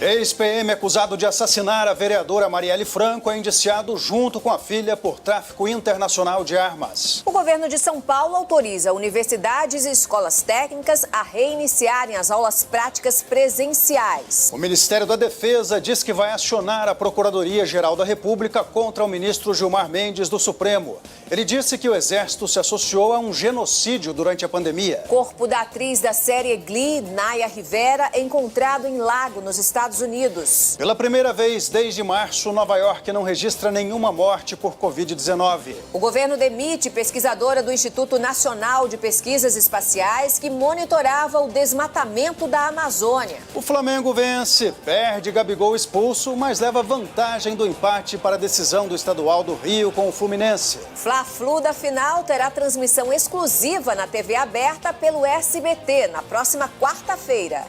Ex-PM acusado de assassinar a vereadora Marielle Franco é indiciado junto com a filha por tráfico internacional de armas. O governo de São Paulo autoriza universidades e escolas técnicas a reiniciarem as aulas práticas presenciais. O Ministério da Defesa diz que vai acionar a Procuradoria-Geral da República contra o ministro Gilmar Mendes do Supremo. Ele disse que o Exército se associou a um genocídio durante a pandemia. O corpo da atriz da série Glee, Naya Rivera, é encontrado em lago nos Estados Unidos. Pela primeira vez desde março, Nova York não registra nenhuma morte por Covid-19. O governo demite pesquisadora do Instituto Nacional de Pesquisas Espaciais que monitorava o desmatamento da Amazônia. O Flamengo vence, perde Gabigol expulso, mas leva vantagem do empate para a decisão do Estadual do Rio com o Fluminense. Fla-Flu da final terá transmissão exclusiva na TV aberta pelo SBT na próxima quarta-feira.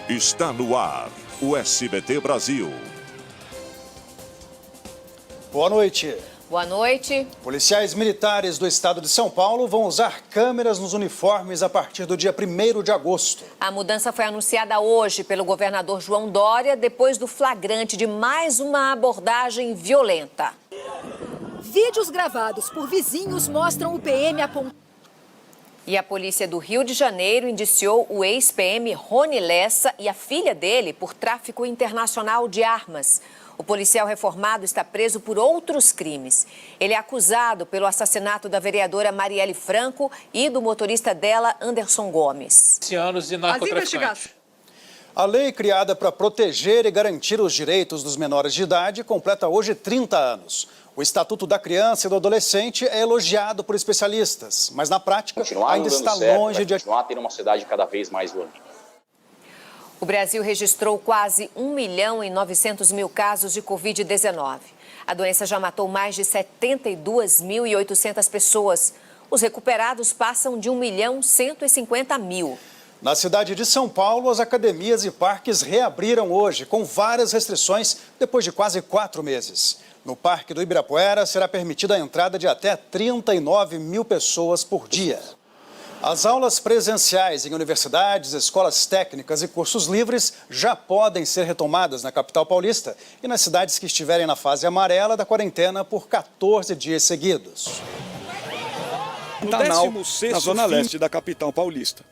Está no ar, o SBT Brasil. Boa noite. Boa noite. Policiais militares do estado de São Paulo vão usar câmeras nos uniformes a partir do dia 1º de agosto. A mudança foi anunciada hoje pelo governador João Dória, depois do flagrante de mais uma abordagem violenta. Vídeos gravados por vizinhos mostram o PM apontando. E a polícia do Rio de Janeiro indiciou o ex-PM Rony Lessa e a filha dele por tráfico internacional de armas. O policial reformado está preso por outros crimes. Ele é acusado pelo assassinato da vereadora Marielle Franco e do motorista dela, Anderson Gomes. Anos de narcotraficante. A lei criada para proteger e garantir os direitos dos menores de idade completa hoje 30 anos. O Estatuto da Criança e do Adolescente é elogiado por especialistas, mas na prática ainda está longe de continuar tendo uma sociedade cada vez mais violenta. O Brasil registrou quase 1.900.000 casos de Covid-19. A doença já matou mais de 72.800 pessoas. Os recuperados passam de 1.150.000. Na cidade de São Paulo, as academias e parques reabriram hoje, com várias restrições, depois de quase 4 meses. No Parque do Ibirapuera, será permitida a entrada de até 39.000 pessoas por dia. As aulas presenciais em universidades, escolas técnicas e cursos livres já podem ser retomadas na capital paulista e nas cidades que estiverem na fase amarela da quarentena por 14 dias seguidos. Pantanal, na zona leste da capital paulista.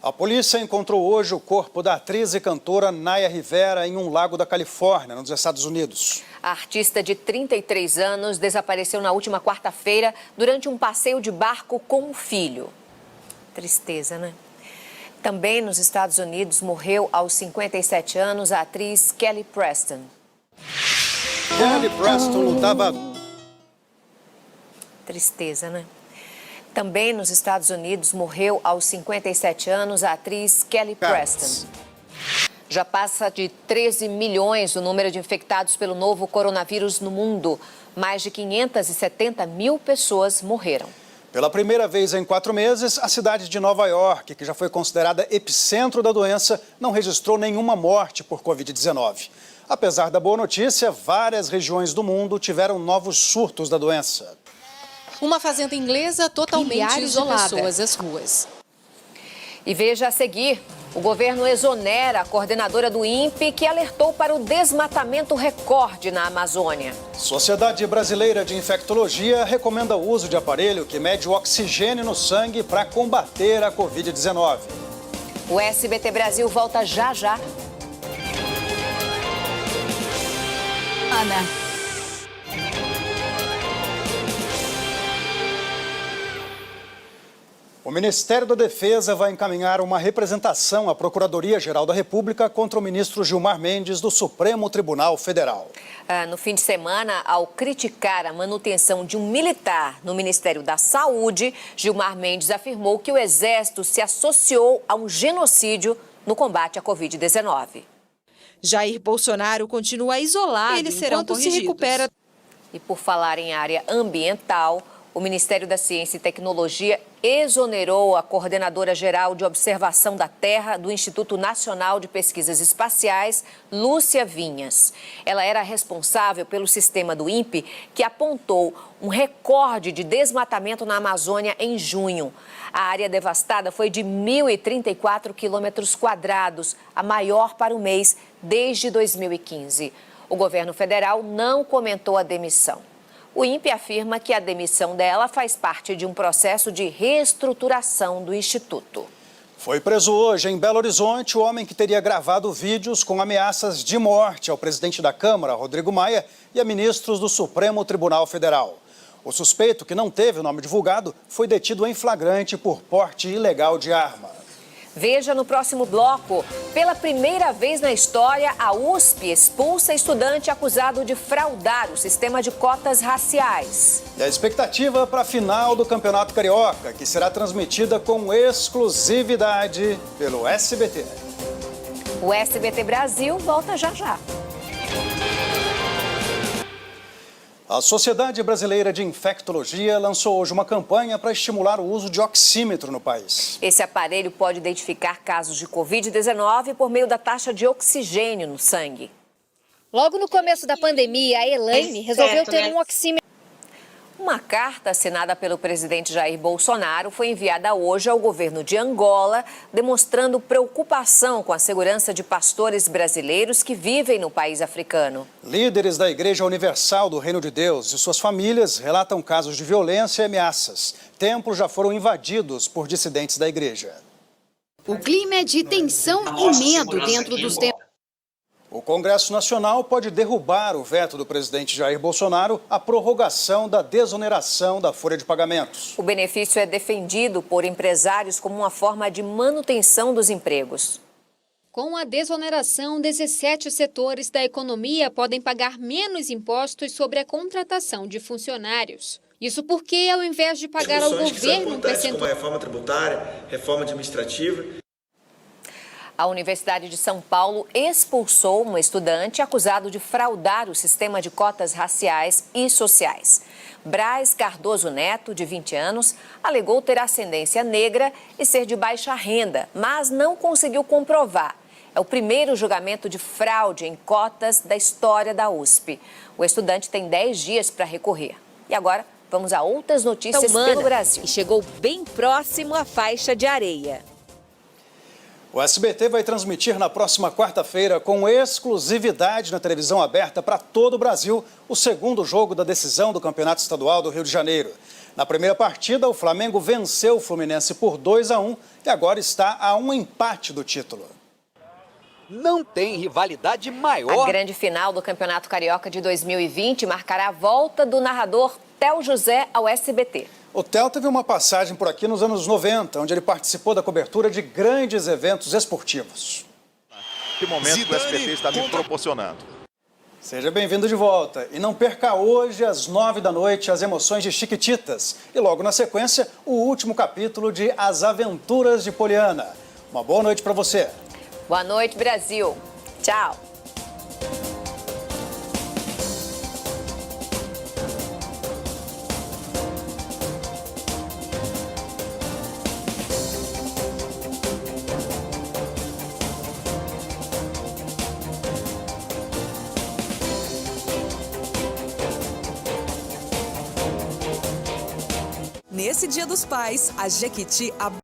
A polícia encontrou hoje o corpo da atriz e cantora Naya Rivera em um lago da Califórnia, nos Estados Unidos. A artista de 33 anos desapareceu na última quarta-feira durante um passeio de barco com o filho. Tristeza, né? Também nos Estados Unidos morreu aos 57 anos a atriz Kelly Preston. Kelly Preston lutava... Tristeza, né? Também nos Estados Unidos morreu aos 57 anos a atriz Kelly Preston. Já passa de 13 milhões o número de infectados pelo novo coronavírus no mundo. Mais de 570.000 pessoas morreram. Pela primeira vez em 4 meses, a cidade de Nova York, que já foi considerada epicentro da doença, não registrou nenhuma morte por Covid-19. Apesar da boa notícia, várias regiões do mundo tiveram novos surtos da doença. Uma fazenda inglesa totalmente isolada. Pessoas às ruas. E veja a seguir, o governo exonera a coordenadora do INPE que alertou para o desmatamento recorde na Amazônia. Sociedade Brasileira de Infectologia recomenda o uso de aparelho que mede o oxigênio no sangue para combater a Covid-19. O SBT Brasil volta já já. Ana. O Ministério da Defesa vai encaminhar uma representação à Procuradoria-Geral da República contra o ministro Gilmar Mendes do Supremo Tribunal Federal. No fim de semana, ao criticar a manutenção de um militar no Ministério da Saúde, Gilmar Mendes afirmou que o Exército se associou a um genocídio no combate à Covid-19. Jair Bolsonaro continua isolado. Eles serão corrigidos. Se recupera. E por falar em área ambiental, O Ministério da Ciência e Tecnologia exonerou a coordenadora geral de observação da Terra do Instituto Nacional de Pesquisas Espaciais, Lúcia Vinhas. Ela era responsável pelo sistema do INPE, que apontou um recorde de desmatamento na Amazônia em junho. A área devastada foi de 1.034 quilômetros quadrados, a maior para o mês desde 2015. O governo federal não comentou a demissão. O INPE afirma que a demissão dela faz parte de um processo de reestruturação do Instituto. Foi preso hoje em Belo Horizonte o homem que teria gravado vídeos com ameaças de morte ao presidente da Câmara, Rodrigo Maia, e a ministros do Supremo Tribunal Federal. O suspeito, que não teve o nome divulgado, foi detido em flagrante por porte ilegal de arma. Veja no próximo bloco. Pela primeira vez na história, a USP expulsa estudante acusado de fraudar o sistema de cotas raciais. E a expectativa para a final do Campeonato Carioca, que será transmitida com exclusividade pelo SBT. O SBT Brasil volta já já. A Sociedade Brasileira de Infectologia lançou hoje uma campanha para estimular o uso de oxímetro no país. Esse aparelho pode identificar casos de Covid-19 por meio da taxa de oxigênio no sangue. Logo no começo da pandemia, a Elaine resolveu ter um oxímetro. Uma carta assinada pelo presidente Jair Bolsonaro foi enviada hoje ao governo de Angola, demonstrando preocupação com a segurança de pastores brasileiros que vivem no país africano. Líderes da Igreja Universal do Reino de Deus e suas famílias relatam casos de violência e ameaças. Templos já foram invadidos por dissidentes da igreja. O clima é de tensão e medo dentro dos templos. O Congresso Nacional pode derrubar o veto do presidente Jair Bolsonaro à prorrogação da desoneração da folha de pagamentos. O benefício é defendido por empresários como uma forma de manutenção dos empregos. Com a desoneração, 17 setores da economia podem pagar menos impostos sobre a contratação de funcionários. Isso porque, ao invés de pagar ao governo um percentual... como a reforma tributária, reforma administrativa... A Universidade de São Paulo expulsou um estudante acusado de fraudar o sistema de cotas raciais e sociais. Braz Cardoso Neto, de 20 anos, alegou ter ascendência negra e ser de baixa renda, mas não conseguiu comprovar. É o primeiro julgamento de fraude em cotas da história da USP. O estudante tem 10 dias para recorrer. E agora, vamos a outras notícias pelo Brasil. E chegou bem próximo à faixa de areia. O SBT vai transmitir na próxima quarta-feira, com exclusividade na televisão aberta para todo o Brasil, o segundo jogo da decisão do Campeonato Estadual do Rio de Janeiro. Na primeira partida, o Flamengo venceu o Fluminense por 2-1 e agora está a um empate do título. Não tem rivalidade maior. A grande final do Campeonato Carioca de 2020 marcará a volta do narrador Théo José ao SBT. O Théo teve uma passagem por aqui nos anos 90, onde ele participou da cobertura de grandes eventos esportivos. Que momento o SBT está me proporcionando. Seja bem-vindo de volta. E não perca hoje, às 9 da noite, as emoções de Chiquititas. E logo na sequência, o último capítulo de As Aventuras de Poliana. Uma boa noite para você. Boa noite, Brasil. Tchau. Nesse Dia dos Pais, a Jequiti